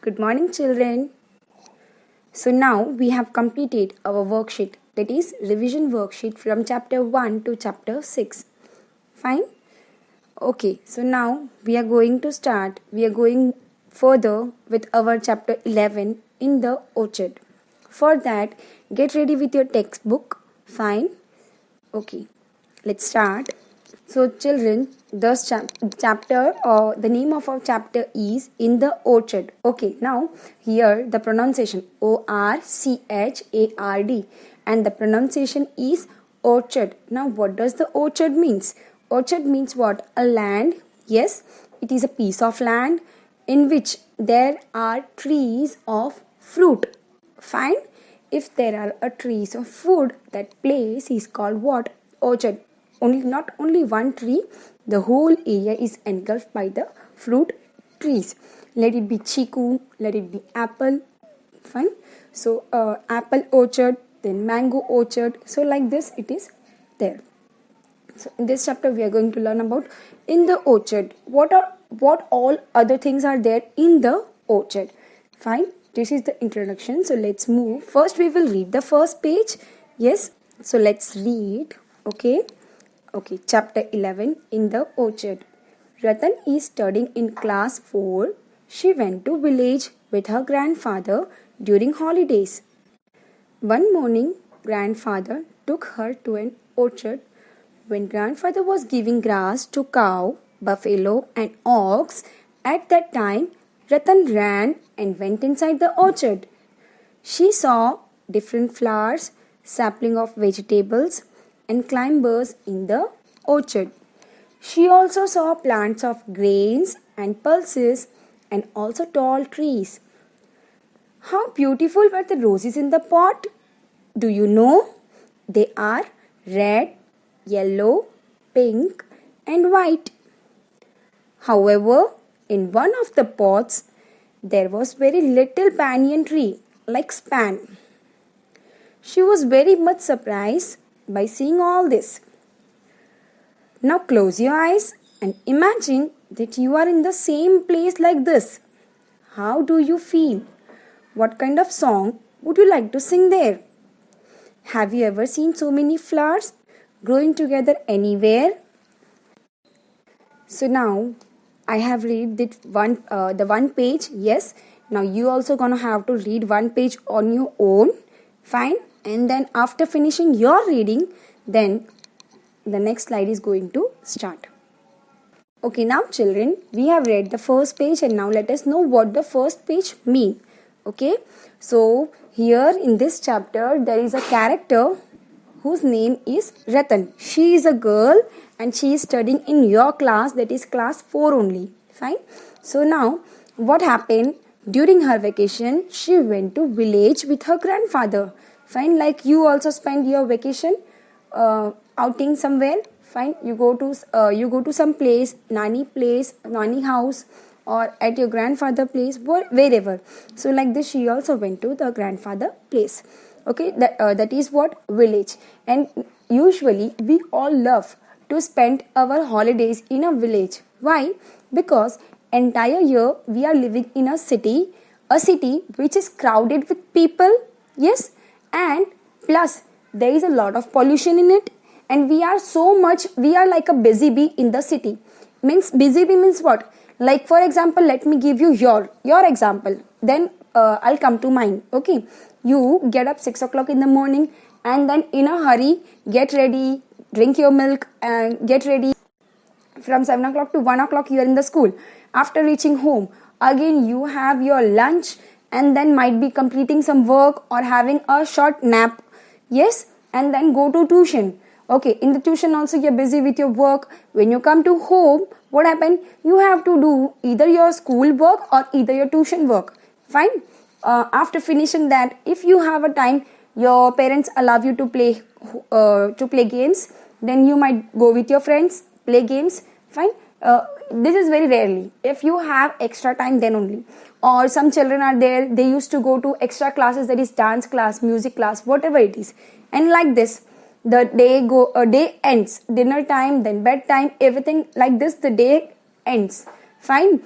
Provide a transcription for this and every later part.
Good morning, children. So now we have completed our worksheet, that is revision worksheet from chapter 1 to chapter 6. Fine? Okay, so now we are going to start. We are going further with our chapter 11 in the orchard. For that, get ready with your textbook. Fine? Okay, let's start. So children, the chapter or the name of our chapter is In the Orchard. Okay, now here the pronunciation ORCHARD and the pronunciation is orchard. Now what does the orchard means? Orchard means what? A land. Yes, it is a piece of land in which there are trees of fruit. Fine? If there are trees of food, that place is called what? Orchard. Not only one tree, the whole area is engulfed by the fruit trees. Let it be chiku, let it be apple. Fine. So apple orchard, then mango orchard. So like this it is there. So in this chapter we are going to learn about in the orchard. What all other things are there in the orchard. Fine. This is the introduction. So let's move. First we will read the first page. Yes. So let's read. Okay. Okay, chapter 11 In the Orchard. Ratan is studying in class 4. She went to village with her grandfather during holidays. One morning, grandfather took her to an orchard. When grandfather was giving grass to cow, buffalo and ox, at that time, Ratan ran and went inside the orchard. She saw different flowers, sapling of vegetables, and climbers in the orchard. She also saw plants of grains and pulses and also tall trees. How beautiful were the roses in the pot? Do you know? They are red, yellow, pink and white. However, in one of the pots, there was very little banyan tree like span. She was very much surprised by seeing all this. Now close your eyes and imagine that you are in the same place like this. How do you feel? What kind of song would you like to sing there? Have you ever seen so many flowers growing together anywhere? So now I have read the one page. Yes. Now you also gonna have to read one page on your own. Fine. And then after finishing your reading, then the next slide is going to start. Okay, now children, we have read the first page and now let us know what the first page mean. Okay, so here in this chapter, there is a character whose name is Ratan. She is a girl and she is studying in your class, that is class 4 only. Fine. So now what happened? During her vacation, she went to village with her grandfather. Fine, like you also spend your vacation outing somewhere. Fine, you go to some place, nanny house, or at your grandfather place, wherever. So like this, she also went to the grandfather place. Okay, that is what village. And usually we all love to spend our holidays in a village. Why? Because entire year we are living in a city which is crowded with people. Yes. And plus there is a lot of pollution in it, and we are like a busy bee in the city. Busy bee means what? Like for example, let me give you your example, then I'll come to mine. Okay, you get up 6 o'clock in the morning and then in a hurry get ready, drink your milk and get ready. From 7 o'clock to 1 o'clock you are in the school. After reaching home, again you have your lunch and then might be completing some work or having a short nap. Yes, and then go to tuition. Okay, in the tuition also you're busy with your work. When you come to home, what happened? You have to do either your school work or either your tuition work. Fine. After finishing that, if you have a time, your parents allow you to play games, then you might go with your friends, play games. Fine. This is very rarely. If you have extra time, then only. Or some children are there, they used to go to extra classes, that is dance class, music class, whatever it is. And like this, the day ends. Dinner time, then bedtime, everything like this, the day ends. Fine.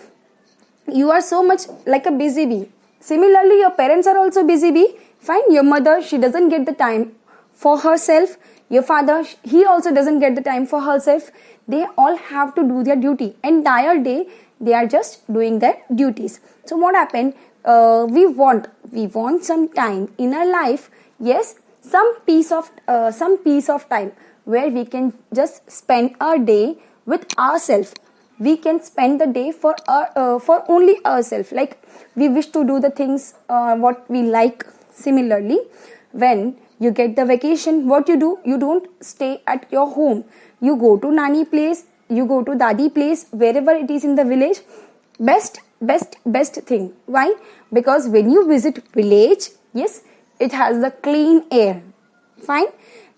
You are so much like a busy bee. Similarly, your parents are also busy bee. Fine, your mother, she doesn't get the time for herself. Your father, he also doesn't get the time for herself. They all have to do their duty. Entire day, they are just doing their duties. So what happened? We want some time in our life. Yes, some piece of time where we can just spend our day with ourselves. We can spend the day for only ourselves. Like we wish to do the things what we like. Similarly, when you get the vacation, what you do? You don't stay at your home. You go to nani place. You go to dadi place, wherever it is in the village. Best thing. Why? Because when you visit village, yes, it has the clean air. Fine.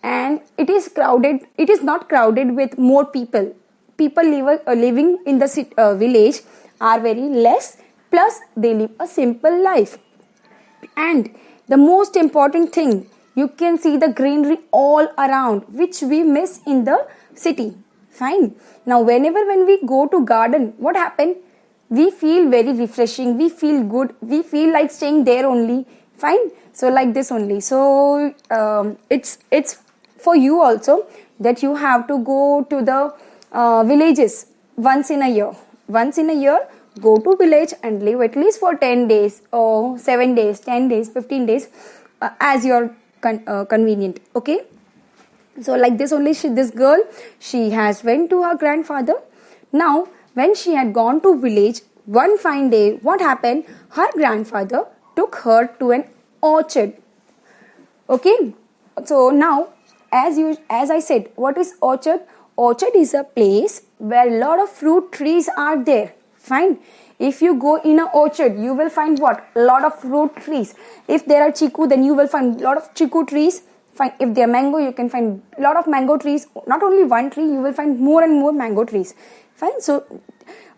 And it is crowded. It is not crowded with more people. People living in the village are very less. Plus, they live a simple life. And the most important thing, you can see the greenery all around, which we miss in the city. Fine. Now, when we go to garden, what happens? We feel very refreshing. We feel good. We feel like staying there only. Fine. So like this only. So it's for you also that you have to go to the villages once in a year. Once in a year, go to village and live at least for 10 days or 7 days, 10 days, 15 days as you're convenient. Okay. So like this only, this girl, she has went to her grandfather. Now, when she had gone to village, one fine day, what happened? Her grandfather took her to an orchard. Okay. So now, as I said, what is orchard? Orchard is a place where a lot of fruit trees are there. Fine. If you go in an orchard, you will find what? A lot of fruit trees. If there are chiku, then you will find a lot of chiku trees. Fine. If there are mango, you can find a lot of mango trees. Not only one tree, you will find more and more mango trees. Fine. So,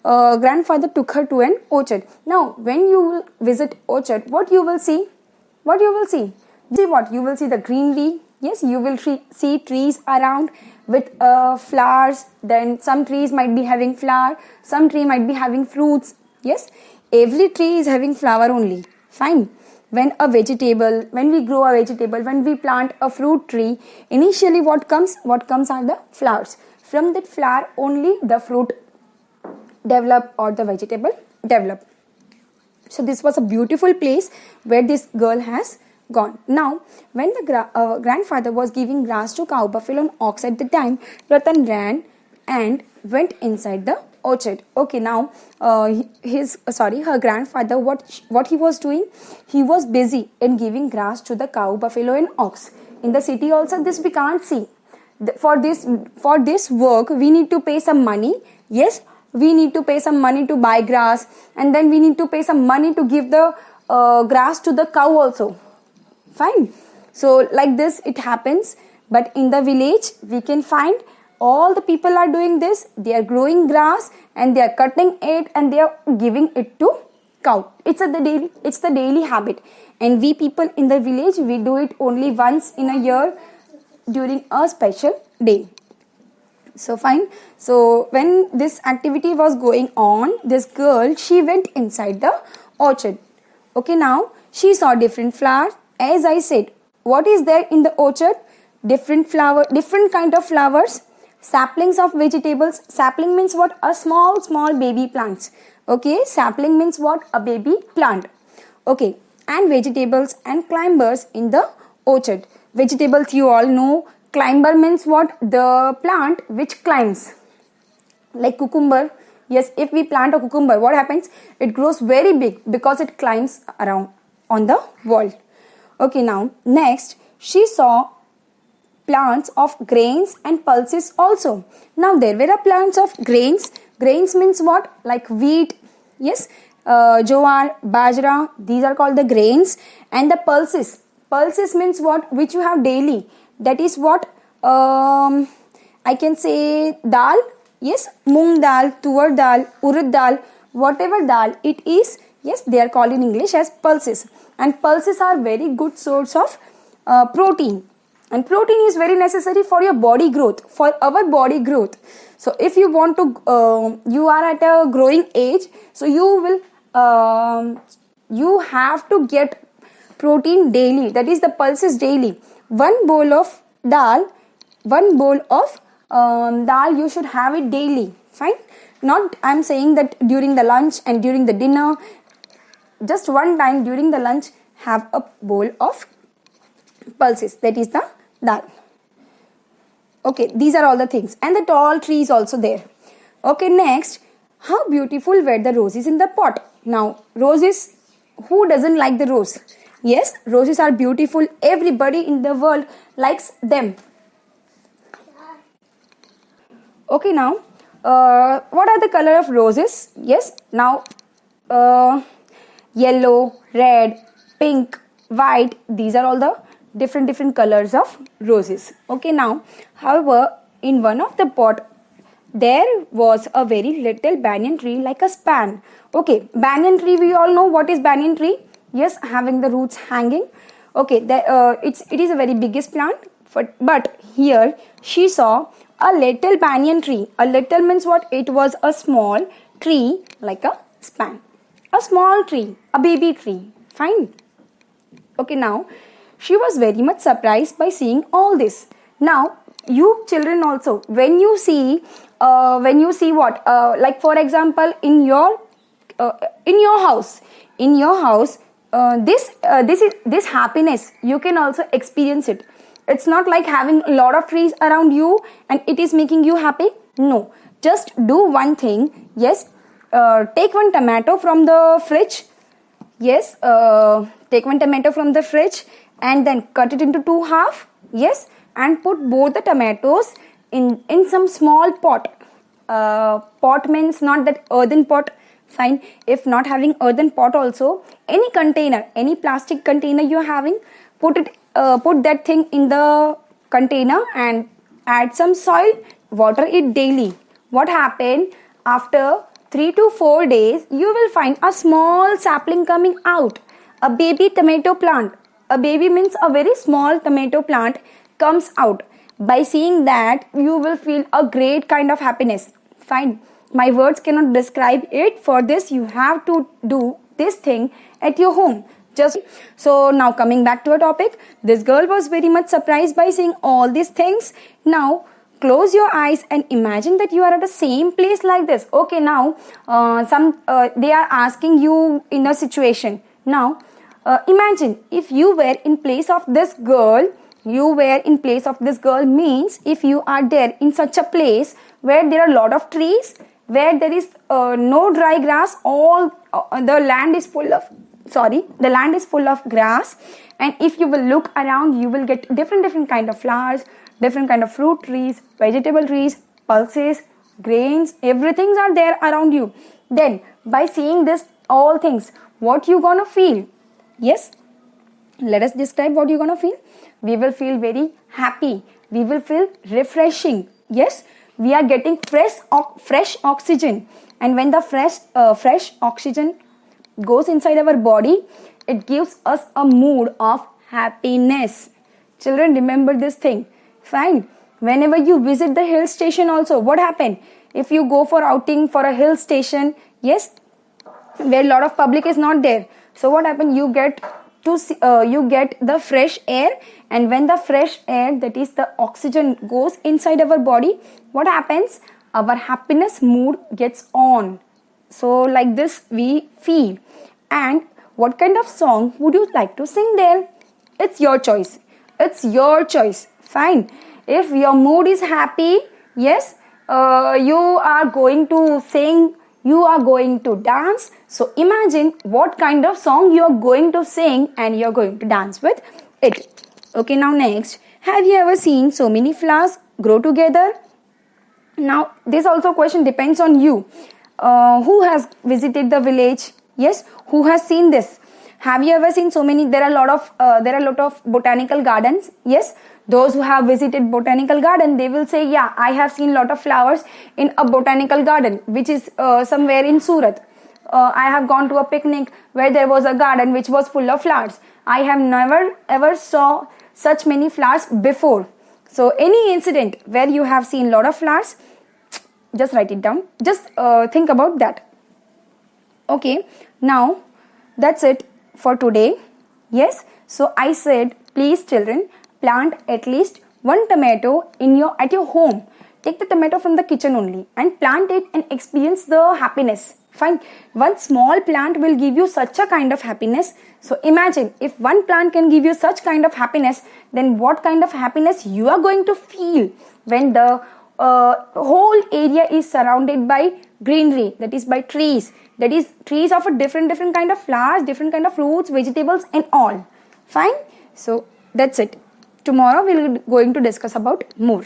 grandfather took her to an orchard. Now, when you will visit orchard, what you will see? What you will see? See what? You will see the greenery. Yes, you will see trees around with flowers. Then some trees might be having flower. Some tree might be having fruits. Yes, every tree is having flower only. Fine. When we grow a vegetable, when we plant a fruit tree, initially what comes are the flowers. From that flower only the fruit develop or the vegetable develop. So this was a beautiful place where this girl has gone. Now, when the grandfather was giving grass to cow, buffalo and ox at the time, Ratan ran and went inside the orchard. Okay, now her grandfather, what he was doing? He was busy in giving grass to the cow, buffalo and ox. In the city also, this we can't see. For this work, we need to pay some money. Yes, we need to pay some money to buy grass, and then we need to pay some money to give the grass to the cow also. Fine. So like this it happens. But in the village, we can find all the people are doing this. They are growing grass and they are cutting it and they are giving it to cow. It's the daily habit. And we people in the village, we do it only once in a year during a special day. So fine. So when this activity was going on, this girl, she went inside the orchard. Okay, now she saw different flowers. As I said, what is there in the orchard? Different kind of flowers, saplings of vegetables. Sapling means what? A small baby plants. Okay, sapling means what? A baby plant. Okay, and vegetables and climbers in the orchard. Vegetables you all know. Climber means what? The plant which climbs. Like cucumber. Yes, if we plant a cucumber, what happens? It grows very big because it climbs around on the wall. Okay, now next she saw plants of grains and pulses also. Now there were plants of grains. Grains means what? Like wheat. Yes, jowar, bajra. These are called the grains. And the pulses. Pulses means what? Which you have daily. That is what? I can say dal. Yes, moong dal, tuvar dal, urad dal, whatever dal it is. Yes, they are called in English as pulses. And pulses are very good source of protein. And protein is very necessary for your body growth, for our body growth. So if you want to, you are at a growing age, so you will you have to get protein daily, that is the pulses daily. One bowl of dal you should have it daily. Fine. Not I'm saying that during the lunch and during the dinner, just one time during the lunch have a bowl of pulses, that is the dal. Okay, these are all the things, and the tall tree is also there. Okay, next, how beautiful were the roses in the pot. Now roses, who doesn't like the rose? Yes, roses are beautiful. Everybody in the world likes them. Okay, now what are the color of roses? Yes, now yellow, red, pink, white, these are all the different colors of roses. Okay, now however, in one of the pot there was a very little banyan tree like a span. Okay, banyan tree, we all know what is banyan tree. Yes, having the roots hanging. Okay, it is a very biggest plant, but here she saw a little banyan tree. A little means what? It was a small tree like a span. A small tree, a baby tree. Fine. Okay, now she was very much surprised by seeing all this. Now you children also, when you see what, like for example in your house, this happiness you can also experience it. It's not like having a lot of trees around you and it is making you happy. No, just do one thing. Yes, take one tomato from the fridge. Yes, take one tomato from the fridge and then cut it into two half. Yes, and put both the tomatoes in some small pot. Pot means not that earthen pot. Fine. If not having earthen pot also, any container, any plastic container you are having, put that thing in the container and add some soil, water it daily. What happened? After 3 to 4 days, you will find a small sapling coming out, a baby tomato plant. A baby means a very small tomato plant comes out. By seeing that, you will feel a great kind of happiness. Fine. My words cannot describe it. For this, you have to do this thing at your home. Just so now coming back to our topic, this girl was very much surprised by seeing all these things. Now close your eyes and imagine that you are at the same place like this. Okay, now they are asking you in a situation. Now imagine if you were in place of this girl. You were in place of this girl means if you are there in such a place where there are a lot of trees, where there is no dry grass, all the land is full of grass, and if you will look around, you will get different kind of flowers, different kind of fruit trees, vegetable trees, pulses, grains, everything are there around you. Then by seeing this all things, what you gonna feel? Yes, let us describe what you gonna feel. We will feel very happy. We will feel refreshing. Yes, we are getting fresh oxygen, and when the fresh oxygen goes inside our body, it gives us a mood of happiness. Children, remember this thing. Fine. Whenever you visit the hill station also, what happened? If you go for outing for a hill station, yes, where a lot of public is not there, so what happened? You get the fresh air, and when the fresh air, that is the oxygen, goes inside our body, what happens? Our happiness mood gets on. So like this we feel. And what kind of song would you like to sing there? It's your choice. Fine. If your mood is happy, yes, you are going to sing, you are going to dance. So imagine what kind of song you are going to sing and you are going to dance with it. Okay, now next, have you ever seen so many flowers grow together? Now this also question depends on you. Who has visited the village? Yes, who has seen this? Have you ever seen so many? There are a lot of botanical gardens. Yes, those who have visited botanical garden, they will say, yeah, I have seen lot of flowers in a botanical garden, which is somewhere in Surat. I have gone to a picnic where there was a garden which was full of flowers. I have never ever saw such many flowers before. So any incident where you have seen lot of flowers, just write it down. Just think about that. Okay, Now that's it for today. Yes, so I said, please children, plant at least one tomato at your home. Take the tomato from the kitchen only and plant it and experience the happiness. Fine. One small plant will give you such a kind of happiness. So imagine if one plant can give you such kind of happiness, then what kind of happiness you are going to feel when the whole area is surrounded by greenery, that is by trees, that is trees of a different kind of flowers, different kind of fruits, vegetables and all. Fine. So that's it. Tomorrow we will going to discuss about more.